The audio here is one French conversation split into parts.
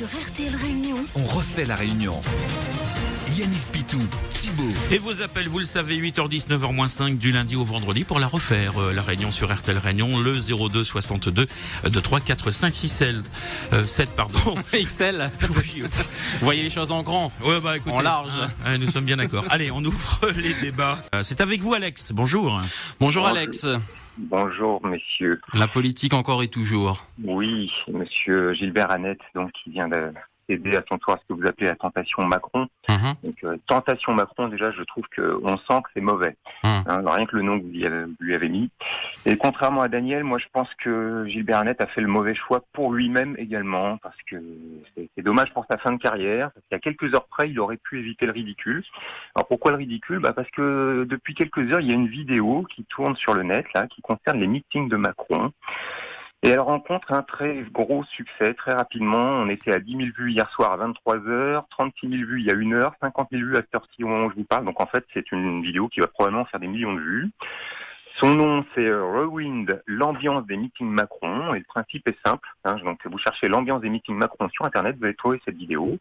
Sur RTL Réunion, On refait la réunion. Yannick Pitou, Thibaut. Et vos appels, vous le savez, 8h10, 9h-5 du lundi au vendredi pour la refaire. La réunion sur RTL Réunion, le 02 62 23 4 5 6 7 pardon. XL. Oui, Vous voyez les choses en grand. ouais, bah, écoutez, En large. nous sommes bien d'accord. Allez, on ouvre les débats. C'est avec vous, Alex. Bonjour. Bonjour Alex. Bonjour, messieurs. La politique encore et toujours. Oui, monsieur Gilbert Annette, donc, qui vient d'aider à son tour à ce que vous appelez la tentation Macron. Donc, tentation Macron, déjà, je trouve qu'on sent que c'est mauvais. Rien que le nom que vous lui avez mis. Et contrairement à Daniel, moi, je pense que Gilbert Annette a fait le mauvais choix pour lui-même également, parce que c'est dommage pour sa fin de carrière. Parce qu'à quelques heures près, il aurait pu éviter le ridicule. Alors, pourquoi le ridicule? Parce que depuis quelques heures, il y a une vidéo qui tourne sur le net, là, qui concerne les meetings de Macron. Et elle rencontre un très gros succès très rapidement. On était à 10 000 vues hier soir à 23h, 36 000 vues il y a 1 heure, 50 000 vues à cette heure-ci au moment où je vous parle. Donc en fait, c'est une vidéo qui va probablement faire des millions de vues. Son nom, c'est Rewind, l'ambiance des meetings Macron. Et le principe est simple. Donc vous cherchez l'ambiance des meetings Macron sur Internet, vous allez trouver cette vidéo.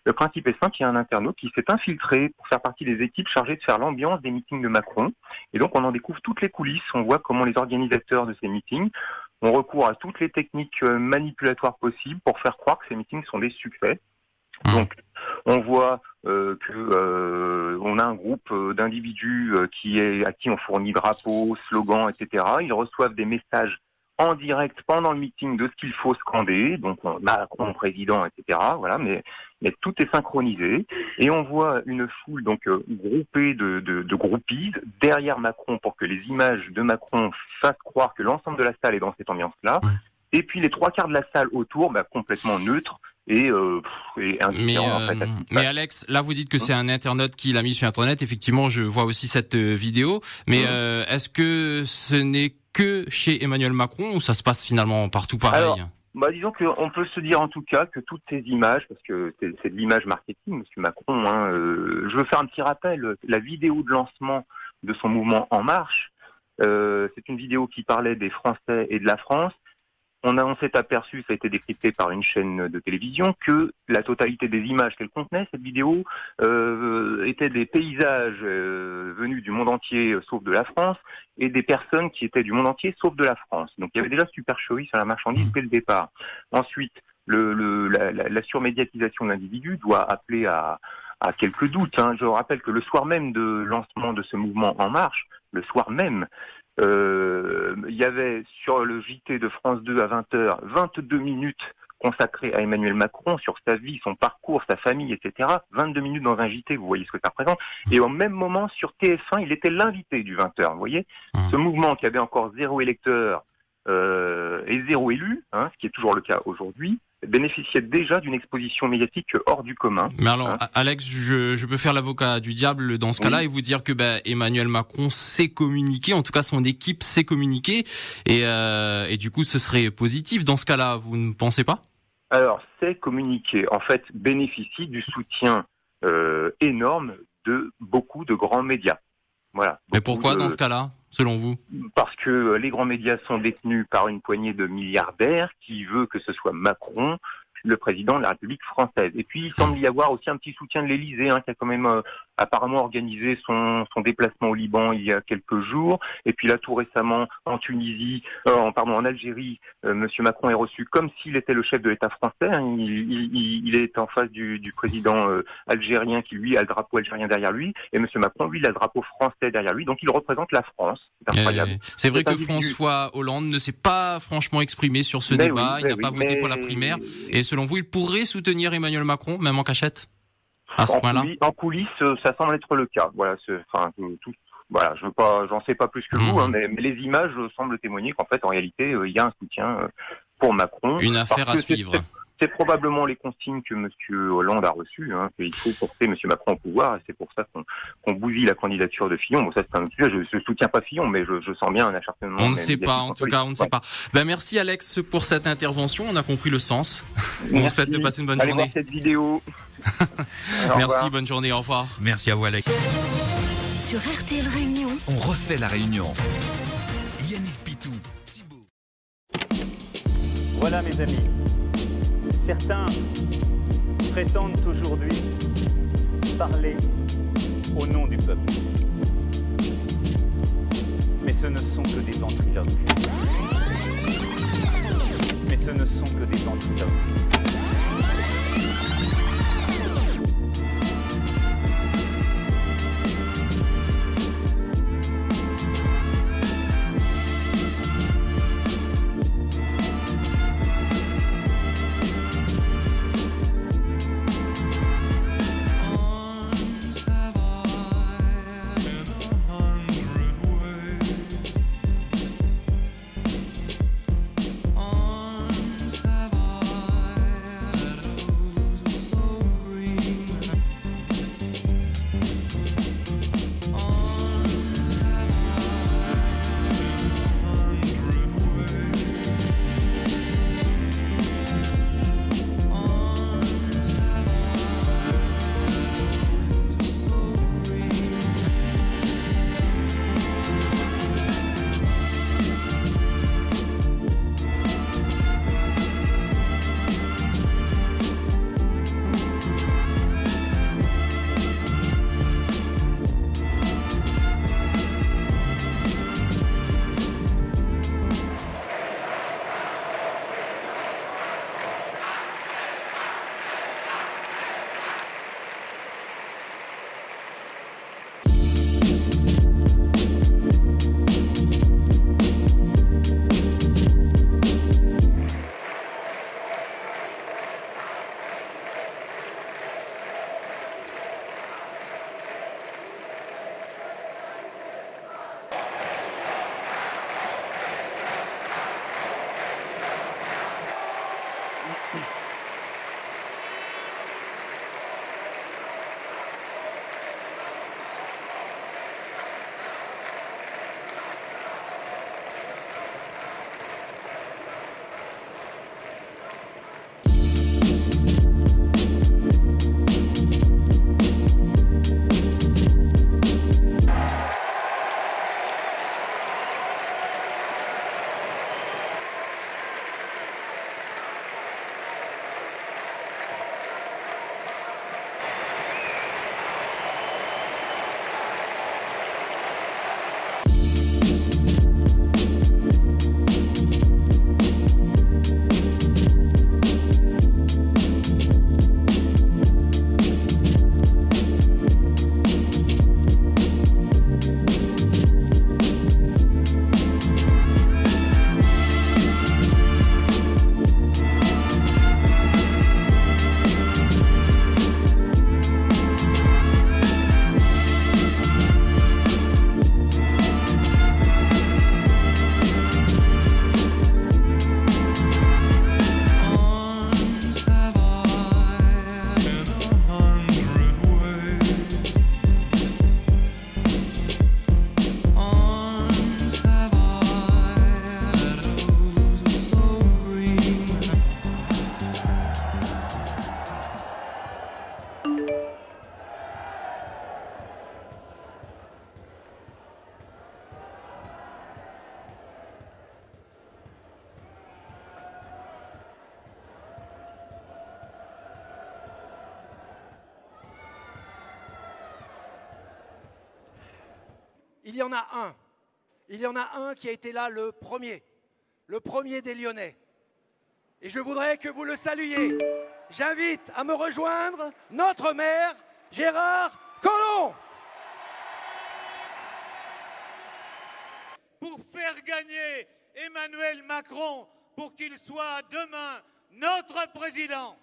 Le principe est simple, il y a un internaute qui s'est infiltré pour faire partie des équipes chargées de faire l'ambiance des meetings de Macron. Et donc on en découvre toutes les coulisses. On voit comment les organisateurs de ces meetings ont recours à toutes les techniques manipulatoires possibles pour faire croire que ces meetings sont des succès. Donc, on voit on a un groupe d'individus à qui on fournit drapeaux, slogans, etc. Ils reçoivent des messages en direct pendant le meeting de ce qu'il faut scander, donc Macron président, etc. Voilà, mais tout est synchronisé et on voit une foule donc groupée de groupies derrière Macron pour que les images de Macron fassent croire que l'ensemble de la salle est dans cette ambiance-là. Et puis les 3/4 de la salle autour, complètement neutre et indifférent en fait. Mais Alex, là vous dites que c'est un internaute qui l'a mis sur Internet. Effectivement, je vois aussi cette vidéo. Mais est-ce que ce n'est que chez Emmanuel Macron ou ça se passe finalement partout pareil? Alors, disons qu'on peut se dire en tout cas que toutes ces images, parce que c'est de l'image marketing, monsieur Macron, je veux faire un petit rappel, la vidéo de lancement de son mouvement En Marche, c'est une vidéo qui parlait des Français et de la France. On s'est aperçu, ça a été décrypté par une chaîne de télévision, que la totalité des images qu'elle contenait, cette vidéo, étaient des paysages venus du monde entier sauf de la France, et des personnes qui étaient du monde entier sauf de la France. Donc il y avait déjà supercherie sur la marchandise dès le départ. Ensuite, la surmédiatisation de l'individu doit appeler à quelques doutes. Je rappelle que le soir même de lancement de ce mouvement En Marche, le soir même, il y avait sur le JT de France 2 à 20h 22 minutes consacrées à Emmanuel Macron sur sa vie, son parcours, sa famille, etc. 22 minutes dans un JT, vous voyez ce que ça représente. Et au même moment sur TF1, il était l'invité du 20h, vous voyez. Ce mouvement qui avait encore 0 électeur et 0 élu, ce qui est toujours le cas aujourd'hui, bénéficiait déjà d'une exposition médiatique hors du commun. Mais alors, Alex, je peux faire l'avocat du diable dans ce cas-là et vous dire que Emmanuel Macron sait communiquer, en tout cas son équipe sait communiquer, et du coup ce serait positif dans ce cas-là, vous ne pensez pas? Alors, sait communiquer, en fait, bénéficie du soutien énorme de beaucoup de grands médias. Voilà. Mais pourquoi dans ce cas-là, selon vous? Parce que les grands médias sont détenus par une poignée de milliardaires qui veut que ce soit Macron le président de la République française. Et puis, il semble y avoir aussi un petit soutien de l'Élysée, qui a quand même apparemment organisé son déplacement au Liban il y a quelques jours. Et puis là, tout récemment, en Tunisie, en Algérie, Monsieur Macron est reçu comme s'il était le chef de l'État français. Il est en face du président algérien qui, lui, a le drapeau algérien derrière lui. Et Monsieur Macron, lui, il a le drapeau français derrière lui. Donc, il représente la France. C'est incroyable. C'est vrai que François Hollande ne s'est pas franchement exprimé sur ce débat. Il n'a pas voté pour la primaire. Et selon vous, il pourrait soutenir Emmanuel Macron, même en cachette, à ce point-là? En coulisses, ça semble être le cas. Voilà, voilà, j'en sais pas plus que vous, mais les images semblent témoigner qu'en fait, en réalité, il y a un soutien pour Macron. Une affaire à suivre. C'est probablement les consignes que M. Hollande a reçues, qu'il faut porter M. Macron au pouvoir, et c'est pour ça qu'on bousille la candidature de Fillon. Bon, ça, c'est un sujet, je soutiens pas Fillon, mais je sens bien un acharnement. On ne sait pas, en tout cas, on ne sait pas. Merci Alex pour cette intervention, on a compris le sens. On vous souhaite de passer une bonne journée. Allez voir cette vidéo. Merci, bonne journée, au revoir. Merci à vous, Alex. sur RTL Réunion, On refait la réunion. Yannick Pitou, Thibaut. Voilà mes amis, Certains prétendent aujourd'hui parler au nom du peuple. Mais ce ne sont que des ventriloques. Mais ce ne sont que des ventriloques. Il y en a un. Il y en a un qui a été là le premier des Lyonnais. Et je voudrais que vous le saluiez. J'invite à me rejoindre notre maire, Gérard Collomb. Pour faire gagner Emmanuel Macron, pour qu'il soit demain notre président.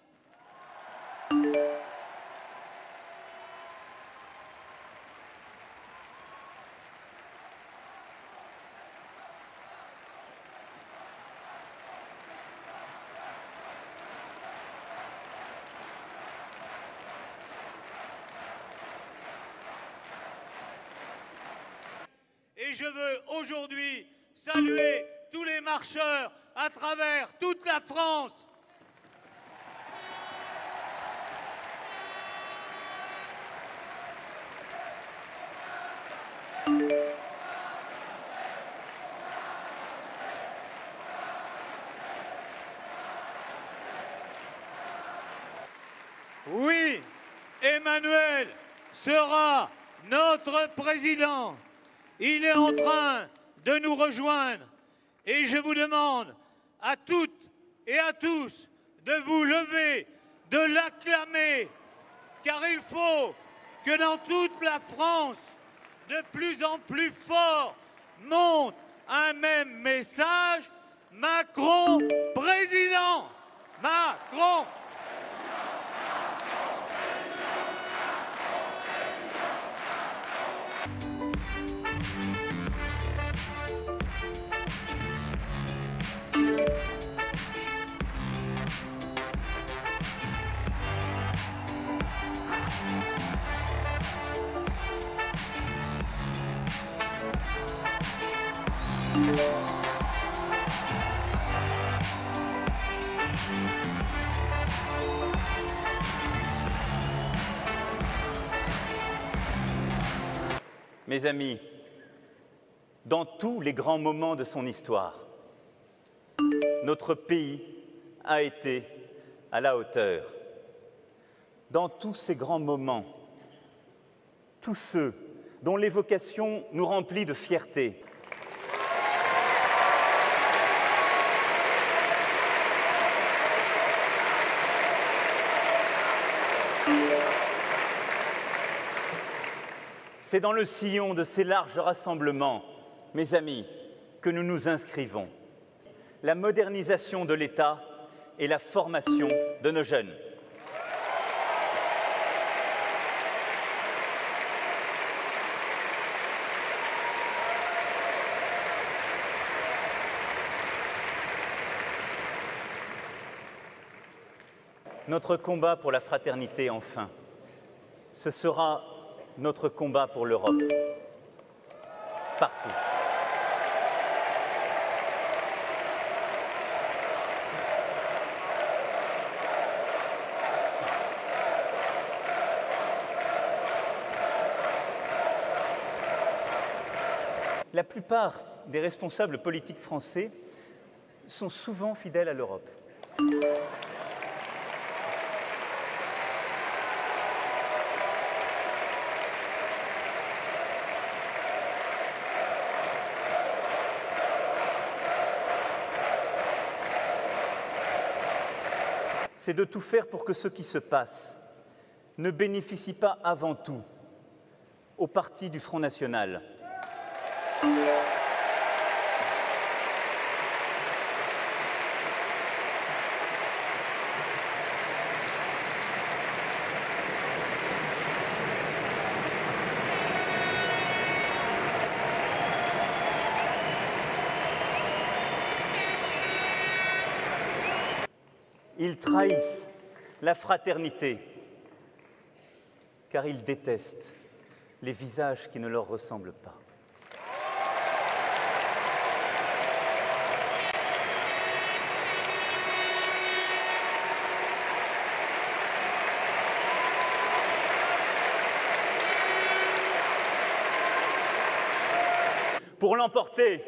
Et je veux aujourd'hui saluer tous les marcheurs à travers toute la France. Oui, Emmanuel sera notre président. Il est en train de nous rejoindre. Et je vous demande à toutes et à tous de vous lever, de l'acclamer, car il faut que dans toute la France, de plus en plus fort, monte un même message: Macron président. Macron. Mes amis, dans tous les grands moments de son histoire, notre pays a été à la hauteur. Dans tous ces grands moments, tous ceux dont l'évocation nous remplit de fierté, c'est dans le sillon de ces larges rassemblements, mes amis, que nous nous inscrivons. La modernisation de l'État et la formation de nos jeunes. Notre combat pour la fraternité, enfin, ce sera notre combat pour l'Europe, partout. La plupart des responsables politiques français sont souvent fidèles à l'Europe. C'est de tout faire pour que ce qui se passe ne bénéficie pas avant tout au parti du Front National. Ils trahissent la fraternité, car ils détestent les visages qui ne leur ressemblent pas. Pour l'emporter,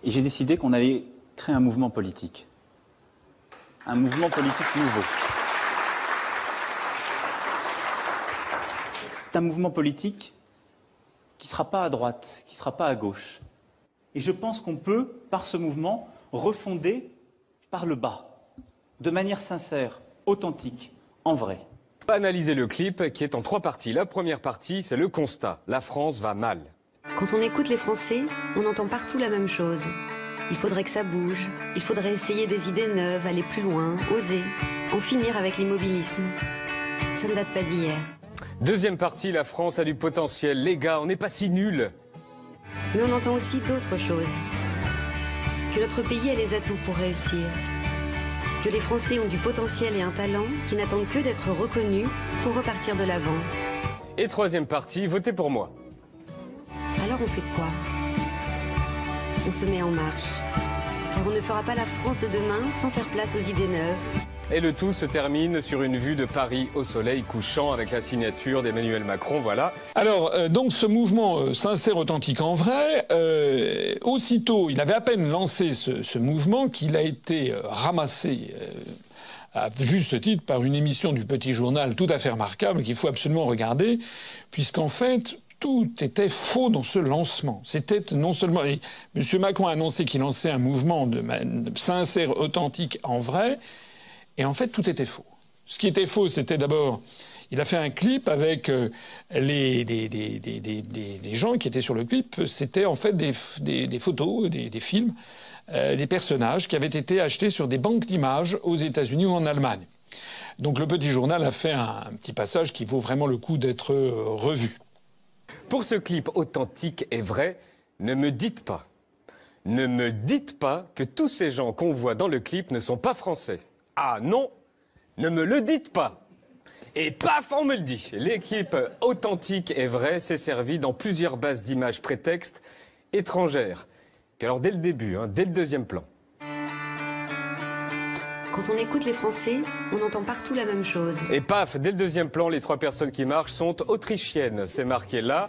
et j'ai décidé qu'on allait crée un mouvement politique. Un mouvement politique nouveau. C'est un mouvement politique qui ne sera pas à droite, qui ne sera pas à gauche. Et je pense qu'on peut, par ce mouvement, refonder par le bas, de manière sincère, authentique, en vrai. Analyser le clip qui est en 3 parties. La première partie, c'est le constat. La France va mal. Quand on écoute les Français, on entend partout la même chose. Il faudrait que ça bouge, il faudrait essayer des idées neuves, aller plus loin, oser, en finir avec l'immobilisme. Ça ne date pas d'hier. Deuxième partie, la France a du potentiel. Les gars, on n'est pas si nuls. Mais on entend aussi d'autres choses. Que notre pays a les atouts pour réussir. Que les Français ont du potentiel et un talent qui n'attendent que d'être reconnus pour repartir de l'avant. Et troisième partie, votez pour moi. Alors on fait quoi? On se met en marche. Car on ne fera pas la France de demain sans faire place aux idées neuves. Et le tout se termine sur une vue de Paris au soleil couchant avec la signature d'Emmanuel Macron, voilà. Alors, donc ce mouvement sincère, authentique, en vrai, aussitôt, il avait à peine lancé ce mouvement qu'il a été ramassé à juste titre par une émission du Petit Journal tout à fait remarquable qu'il faut absolument regarder, puisqu'en fait, tout était faux dans ce lancement. C'était non seulement... M. Macron a annoncé qu'il lançait un mouvement de sincère, authentique, en vrai, et en fait, tout était faux. Ce qui était faux, c'était d'abord... Il a fait un clip avec des gens qui étaient sur le clip. C'était en fait des photos, des films, des personnages qui avaient été achetés sur des banques d'images aux États-Unis ou en Allemagne. Donc le Petit Journal a fait un petit passage qui vaut vraiment le coup d'être revu. Pour ce clip authentique et vrai, ne me dites pas que tous ces gens qu'on voit dans le clip ne sont pas français. Ah non, ne me le dites pas. Et paf, on me le dit. L'équipe authentique et vraie s'est servie dans plusieurs bases d'images prétextes étrangères. Puis alors dès le début, dès le deuxième plan. Quand on écoute les Français, on entend partout la même chose. Et paf, dès le deuxième plan, les 3 personnes qui marchent sont autrichiennes. C'est marqué là,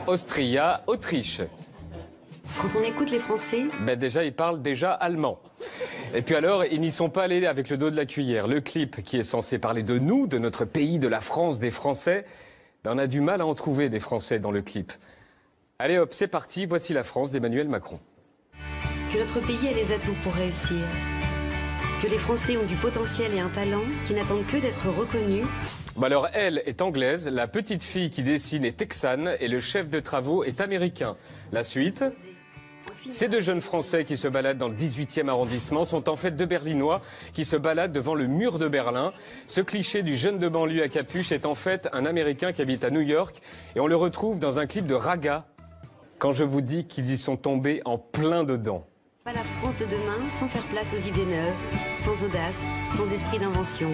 Austria, Autriche. Quand on écoute les Français... Ben déjà, ils parlent déjà allemand. Et puis alors, ils n'y sont pas allés avec le dos de la cuillère. Le clip qui est censé parler de nous, de notre pays, de la France, des Français, ben on a du mal à en trouver des Français dans le clip. Allez hop, c'est parti, voici la France d'Emmanuel Macron. Que notre pays a les atouts pour réussir. Que les Français ont du potentiel et un talent qui n'attendent que d'être reconnus. Ben alors, elle est anglaise, la petite fille qui dessine est texane et le chef de travaux est américain. La suite... Ces 2 jeunes Français qui se baladent dans le 18e arrondissement sont en fait 2 Berlinois qui se baladent devant le mur de Berlin. Ce cliché du jeune de banlieue à capuche est en fait un Américain qui habite à New York et on le retrouve dans un clip de Raga quand je vous dis qu'ils y sont tombés en plein dedans. Pas la France de demain sans faire place aux idées neuves, sans audace, sans esprit d'invention.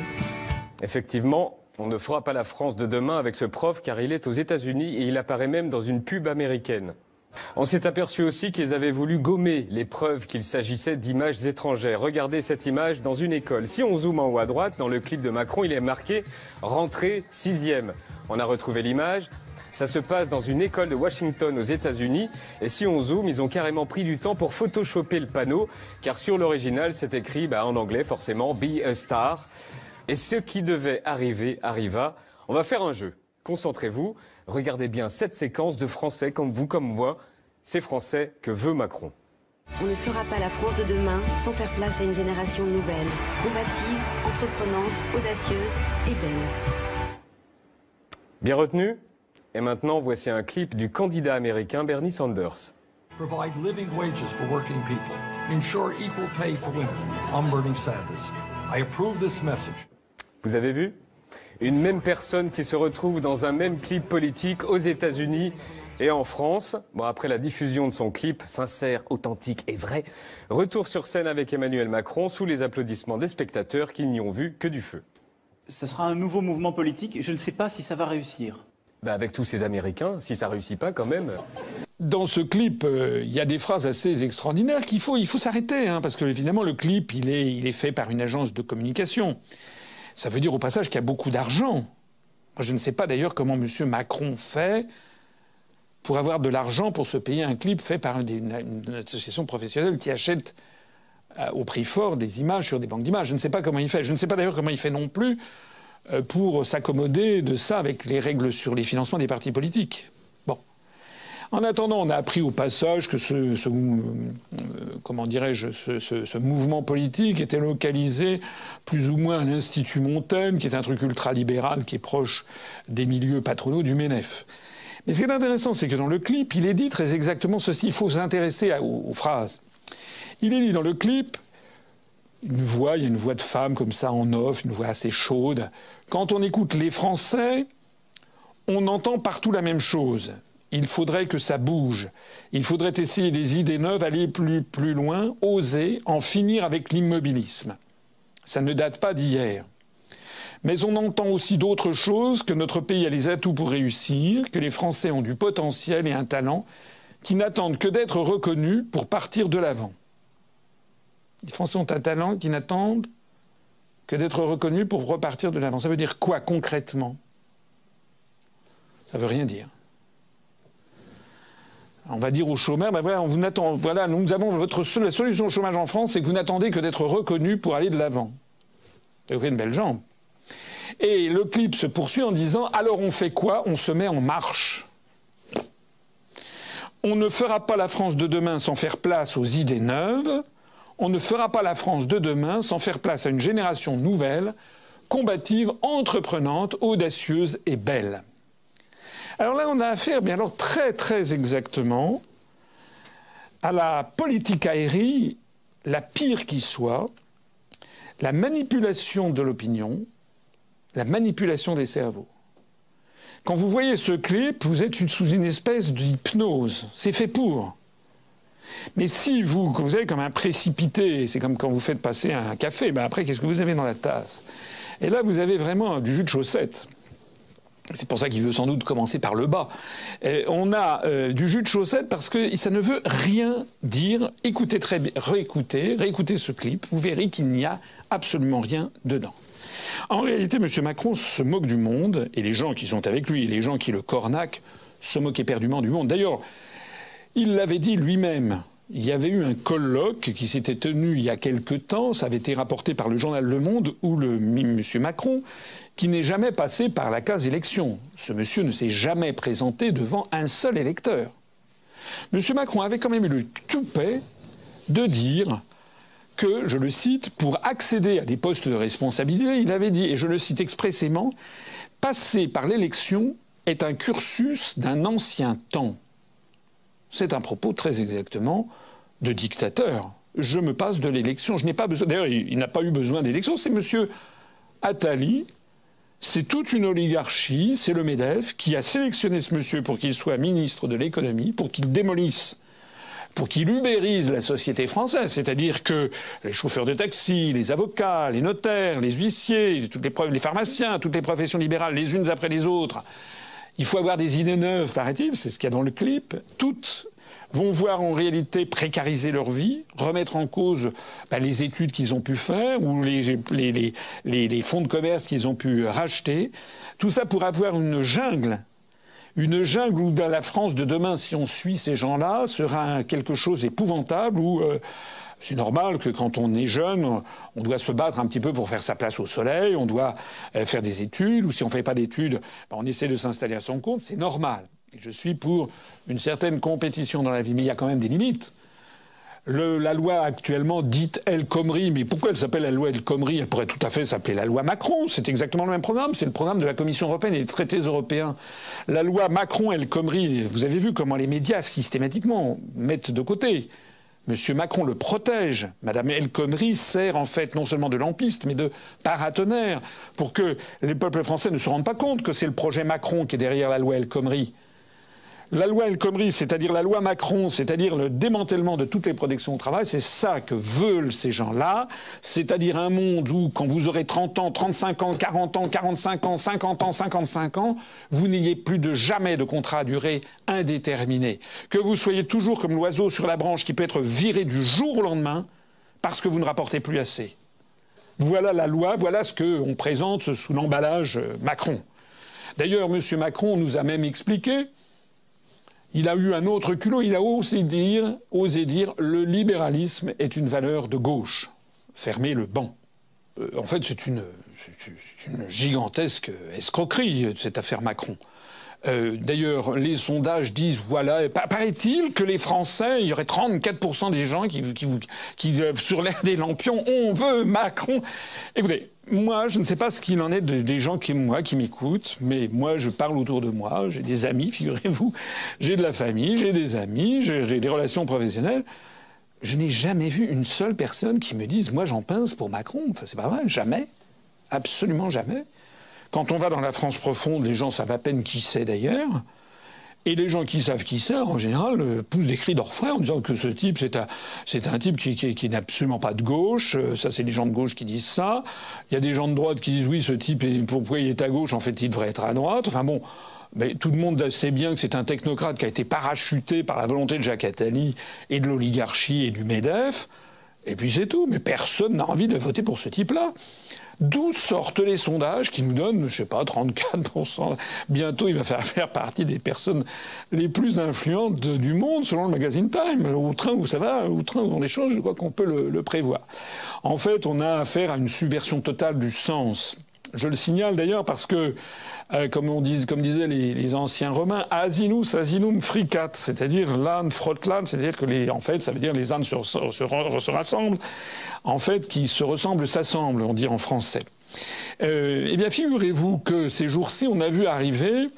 Effectivement, on ne fera pas la France de demain avec ce prof car il est aux États-Unis et il apparaît même dans une pub américaine. On s'est aperçu aussi qu'ils avaient voulu gommer les preuves qu'il s'agissait d'images étrangères. Regardez cette image dans une école. Si on zoome en haut à droite, dans le clip de Macron, il est marqué « Rentrée 6e ». On a retrouvé l'image. Ça se passe dans une école de Washington aux États-Unis. Et si on zoome, ils ont carrément pris du temps pour photoshopper le panneau. Car sur l'original, c'est écrit en anglais forcément « Be a star ». Et ce qui devait arriver, arriva. On va faire un jeu. Concentrez-vous. Regardez bien cette séquence de Français comme vous, comme moi. C'est Français que veut Macron. On ne fera pas la France de demain sans faire place à une génération nouvelle, combative, entreprenante, audacieuse et belle. Bien retenu? Et maintenant, voici un clip du candidat américain Bernie Sanders. Provide living wages for working people. Ensure equal pay for women. I'm Bernie Sanders. I approve this message. Vous avez vu? Une même personne qui se retrouve dans un même clip politique aux États-Unis et en France. Bon, après la diffusion de son clip, sincère, authentique et vrai, retour sur scène avec Emmanuel Macron sous les applaudissements des spectateurs qui n'y ont vu que du feu. Ce sera un nouveau mouvement politique. Je ne sais pas si ça va réussir. Ben avec tous ces Américains, si ça réussit pas quand même... Dans ce clip, il y a des phrases assez extraordinaires qu'il faut s'arrêter, parce que évidemment le clip, il est fait par une agence de communication. Ça veut dire au passage qu'il y a beaucoup d'argent. Moi, je ne sais pas d'ailleurs comment M. Macron fait pour avoir de l'argent pour se payer un clip fait par une association professionnelle qui achète au prix fort des images sur des banques d'images. Je ne sais pas comment il fait. Je ne sais pas d'ailleurs comment il fait non plus pour s'accommoder de ça avec les règles sur les financements des partis politiques. Bon. En attendant, on a appris au passage que ce mouvement politique était localisé plus ou moins à l'Institut Montaigne, qui est un truc ultra-libéral qui est proche des milieux patronaux du MENEF. Mais ce qui est intéressant, c'est que dans le clip, il est dit très exactement ceci. Il faut s'intéresser aux phrases. Il est dit dans le clip, il y a une voix de femme comme ça en off, une voix assez chaude. Quand on écoute les Français, on entend partout la même chose. Il faudrait que ça bouge. Il faudrait essayer des idées neuves, aller plus loin, oser, en finir avec l'immobilisme. Ça ne date pas d'hier. Mais on entend aussi d'autres choses, que notre pays a les atouts pour réussir, que les Français ont du potentiel et un talent, qui n'attendent que d'être reconnus pour partir de l'avant. Les Français ont un talent qui n'attendent que d'être reconnus pour repartir de l'avant. Ça veut dire quoi concrètement? Ça veut rien dire. On va dire aux chômeurs, ben voilà, nous avons la solution au chômage en France, c'est que vous n'attendez que d'être reconnus pour aller de l'avant. Ça vous fait une belle jambe. Et le clip se poursuit en disant, alors on fait quoi? On se met en marche. On ne fera pas la France de demain sans faire place aux idées neuves. On ne fera pas la France de demain sans faire place à une génération nouvelle, combative, entreprenante, audacieuse et belle. Alors là, on a affaire, bien alors très très exactement, à la politique aérienne, la pire qui soit, la manipulation de l'opinion, la manipulation des cerveaux. Quand vous voyez ce clip, vous êtes sous une espèce d'hypnose. C'est fait pour. Mais si vous avez comme un précipité, c'est comme quand vous faites passer un café, ben après, qu'est-ce que vous avez dans la tasse? Et là, vous avez vraiment du jus de chaussette. C'est pour ça qu'il veut sans doute commencer par le bas. On a du jus de chaussette parce que ça ne veut rien dire. Écoutez très bien, réécoutez ce clip, vous verrez qu'il n'y a absolument rien dedans. En réalité, M. Macron se moque du monde, et les gens qui sont avec lui, et les gens qui le cornaquent, se moquent éperdument du monde. D'ailleurs, il l'avait dit lui-même. Il y avait eu un colloque qui s'était tenu il y a quelque temps, ça avait été rapporté par le journal Le Monde, où M. Macron, qui n'est jamais passé par la case élection. Ce monsieur ne s'est jamais présenté devant un seul électeur. M. Macron avait quand même eu le toupet de dire que, je le cite, pour accéder à des postes de responsabilité, il avait dit, et je le cite expressément, « passer par l'élection est un cursus d'un ancien temps ». C'est un propos très exactement de dictateur. Je me passe de l'élection, je n'ai pas besoin... D'ailleurs, il n'a pas eu besoin d'élection, c'est M. Attali, c'est toute une oligarchie, c'est le MEDEF, qui a sélectionné ce monsieur pour qu'il soit ministre de l'économie, pour qu'il démolisse, pour qu'il ubérise la société française, c'est-à-dire que les chauffeurs de taxi, les avocats, les notaires, les huissiers, les pharmaciens, toutes les professions libérales, les unes après les autres, il faut avoir des idées neuves, paraît-il, c'est ce qu'il y a dans le clip, toutes vont voir en réalité précariser leur vie, remettre en cause les études qu'ils ont pu faire ou les fonds de commerce qu'ils ont pu racheter. Tout ça pour avoir une jungle où dans la France de demain, si on suit ces gens-là, sera quelque chose d'épouvantable où c'est normal que quand on est jeune, on doit se battre un petit peu pour faire sa place au soleil, on doit faire des études, ou si on ne fait pas d'études, on essaie de s'installer à son compte, c'est normal. Et je suis pour une certaine compétition dans la vie, mais il y a quand même des limites. La loi actuellement dite El Khomri, mais pourquoi elle s'appelle la loi El Khomri? Elle pourrait tout à fait s'appeler la loi Macron. C'est exactement le même programme. C'est le programme de la Commission européenne et des traités européens. La loi Macron-El Khomri, vous avez vu comment les médias systématiquement mettent de côté. Monsieur Macron le protège. Madame El Khomri sert en fait non seulement de lampiste, mais de paratonnerre pour que les peuples français ne se rendent pas compte que c'est le projet Macron qui est derrière la loi El Khomri. La loi El Khomri, c'est-à-dire la loi Macron, c'est-à-dire le démantèlement de toutes les protections au travail, c'est ça que veulent ces gens-là, c'est-à-dire un monde où, quand vous aurez 30 ans, 35 ans, 40 ans, 45 ans, 50 ans, 55 ans, vous n'ayez plus de jamais de contrat à durée indéterminée. Que vous soyez toujours comme l'oiseau sur la branche qui peut être viré du jour au lendemain parce que vous ne rapportez plus assez. Voilà la loi, voilà ce qu'on présente sous l'emballage Macron. D'ailleurs, M. Macron nous a même expliqué Il a eu un autre culot, il a osé dire le libéralisme est une valeur de gauche. Fermez le banc. En fait, c'est une gigantesque escroquerie, cette affaire Macron. D'ailleurs, les sondages disent, voilà, paraît-il que les Français, il y aurait 34% des gens qui sur l'air des lampions, on veut Macron. Écoutez, moi, je ne sais pas ce qu'il en est des gens qui m'écoutent, mais moi, je parle autour de moi, j'ai des amis, figurez-vous, j'ai de la famille, j'ai des amis, j'ai des relations professionnelles. Je n'ai jamais vu une seule personne qui me dise, moi, j'en pince pour Macron. Enfin, c'est pas vrai, jamais. Absolument jamais. Quand on va dans la France profonde, les gens savent à peine qui c'est d'ailleurs. Et les gens qui savent qui c'est, en général, poussent des cris d'orfraie en disant que ce type, c'est un type qui n'est absolument pas de gauche. Ça, c'est les gens de gauche qui disent ça. Il y a des gens de droite qui disent, oui, ce type, pourquoi il est à gauche? En fait, il devrait être à droite. Enfin bon, mais tout le monde sait bien que c'est un technocrate qui a été parachuté par la volonté de Jacques Attali et de l'oligarchie et du MEDEF. Et puis c'est tout. Mais personne n'a envie de voter pour ce type-là. D'où sortent les sondages qui nous donnent, je sais pas, 34%. Bientôt, il va faire partie des personnes les plus influentes du monde, selon le magazine Time. Au train où ça va, au train où on échange, je crois qu'on peut le prévoir. En fait, on a affaire à une subversion totale du sens. Je le signale d'ailleurs parce que, comme disaient les anciens Romains, asinus asinum fricat, c'est-à-dire l'âne frotte l'âne, c'est-à-dire que en fait, ça veut dire les ânes se rassemblent. En fait, qui se ressemblent s'assemblent, on dit en français. Eh bien, figurez-vous que ces jours-ci, on a vu arriver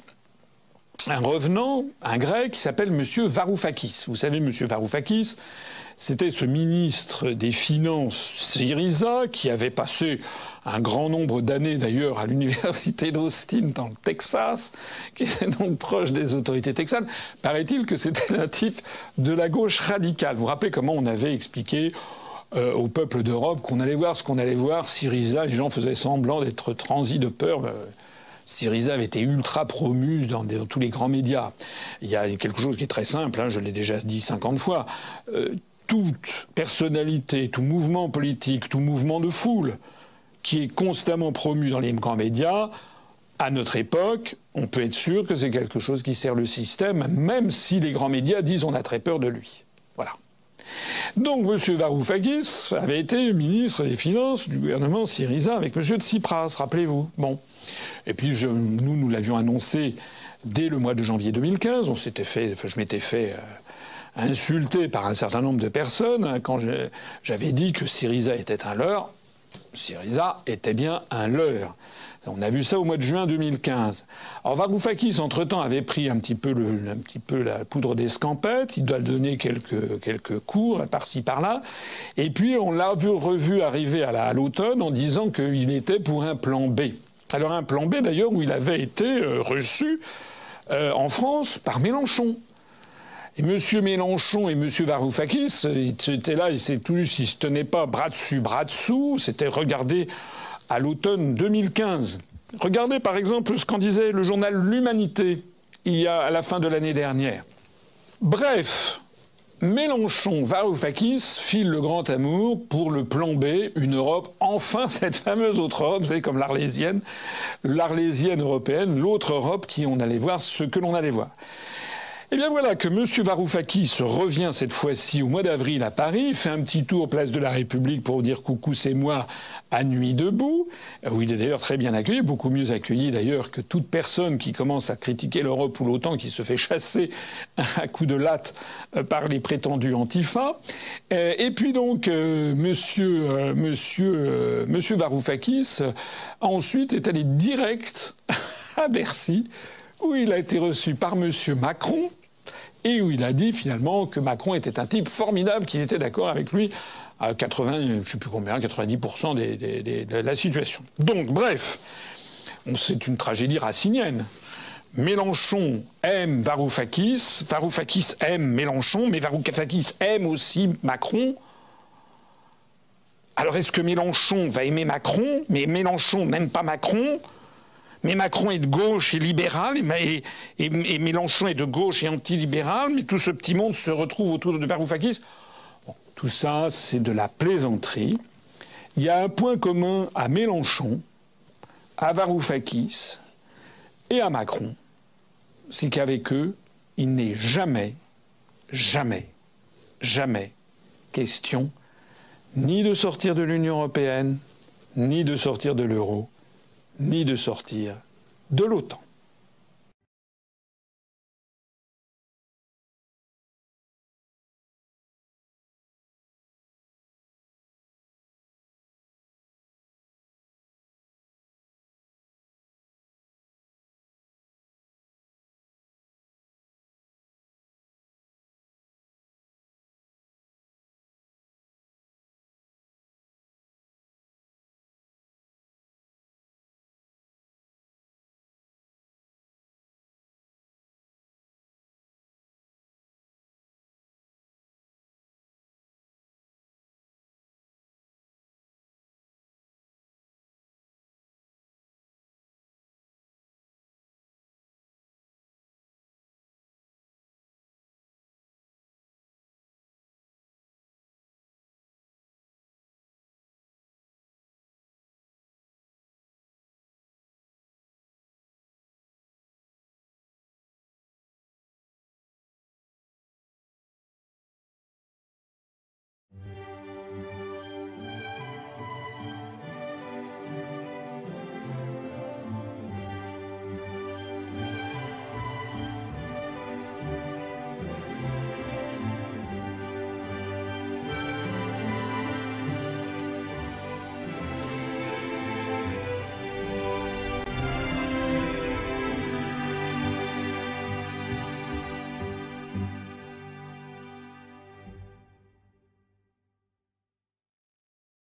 un revenant, un grec, qui s'appelle Monsieur Varoufakis. Vous savez, Monsieur Varoufakis, c'était ce ministre des Finances Syriza qui avait passé un grand nombre d'années d'ailleurs à l'université d'Austin dans le Texas, qui était donc proche des autorités texanes. Paraît-il que c'était un type de la gauche radicale. Vous vous rappelez comment on avait expliqué au peuple d'Europe qu'on allait voir ce qu'on allait voir. Syriza, les gens faisaient semblant d'être transis de peur. Syriza avait été ultra promu dans tous les grands médias. Il y a quelque chose qui est très simple, hein, je l'ai déjà dit 50 fois. Toute personnalité, tout mouvement politique, tout mouvement de foule qui est constamment promu dans les grands médias, à notre époque, on peut être sûr que c'est quelque chose qui sert le système, même si les grands médias disent on a très peur de lui. Voilà. Donc M. Varoufakis avait été ministre des Finances du gouvernement Syriza avec M. Tsipras, rappelez-vous. Bon. Et puis nous l'avions annoncé dès le mois de janvier 2015. Je m'étais fait insulter par un certain nombre de personnes quand j'avais dit que Syriza était un leurre. Syriza était bien un leurre. On a vu ça au mois de juin 2015. Alors Varoufakis, entre-temps, avait pris un petit peu la poudre d'escampette. Il doit donner quelques cours par-ci par-là. Et puis on l'a revu arriver à l'automne en disant qu'il était pour un plan B. Alors un plan B d'ailleurs où il avait été reçu en France par Mélenchon. Et M. Mélenchon et M. Varoufakis, ils étaient là, ils se tenaient pas bras dessus, bras dessous. C'était regardé à l'automne 2015. Regardez par exemple ce qu'en disait le journal L'Humanité à la fin de l'année dernière. Bref, Mélenchon, Varoufakis filent le grand amour pour le plan B, une Europe, enfin cette fameuse autre Europe, vous savez, comme l'Arlésienne européenne, l'autre Europe on allait voir ce que l'on allait voir. Eh bien voilà que M. Varoufakis revient cette fois-ci au mois d'avril à Paris, fait un petit tour place de la République pour dire coucou c'est moi à Nuit debout, où il est d'ailleurs très bien accueilli, beaucoup mieux accueilli d'ailleurs que toute personne qui commence à critiquer l'Europe ou l'OTAN qui se fait chasser à coups de latte par les prétendus antifa. Et puis donc Monsieur Varoufakis ensuite est allé direct à Bercy, où il a été reçu par M. Macron, et où il a dit finalement que Macron était un type formidable, qu'il était d'accord avec lui à 90% de la situation. Donc, bref, c'est une tragédie racinienne. Mélenchon aime Varoufakis, Varoufakis aime Mélenchon, mais Varoufakis aime aussi Macron. Alors, est-ce que Mélenchon va aimer Macron, mais Mélenchon n'aime pas Macron ? Mais Macron est de gauche et libéral, et Mélenchon est de gauche et antilibéral, mais tout ce petit monde se retrouve autour de Varoufakis. Bon, tout ça, c'est de la plaisanterie. Il y a un point commun à Mélenchon, à Varoufakis et à Macron, c'est qu'avec eux, il n'est jamais question ni de sortir de l'Union européenne, ni de sortir de l'euro, ni de sortir de l'OTAN.